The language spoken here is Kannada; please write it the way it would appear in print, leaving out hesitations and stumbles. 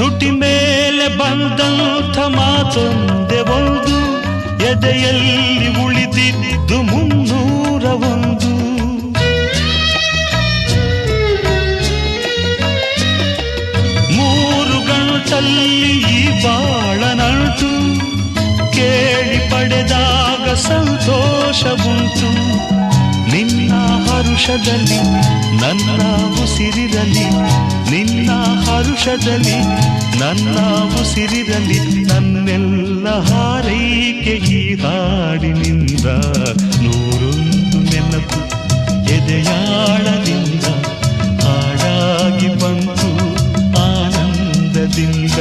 ತುಟಿ ಮೇಲೆ ಬಂದಂಥ ಮಾತೊಂದೆ ಒಂದು, ಎದೆಯಲ್ಲಿ ಉಳಿದಿದ್ದು 301. ಮೂರು ಗಂಟಲ್ಲಿ ಈ ಬಾಳನಂಟು, ಕೇಳಿ ಪಡೆದಾಗ ಸಂತೋಷವುಂಟು. ನಿನ್ನ ಹರುಷದಲ್ಲಿ ನನ್ನ ಉಸಿರಿರಲಿ, ನಿನ್ನ ಹರುಷದಲ್ಲಿ ನನ್ನ ಉಸಿರಿರಲಿ. ನನ್ನೆಲ್ಲ ಹಾರೈಕೆ ಈ ಹಾಡಿನಿಂದ, 101 ನೆನಪು ಎದೆಯಾಳದಿಂದ ಹಾಡಾಗಿ ಬಂತು ಆನಂದದಿಂದ.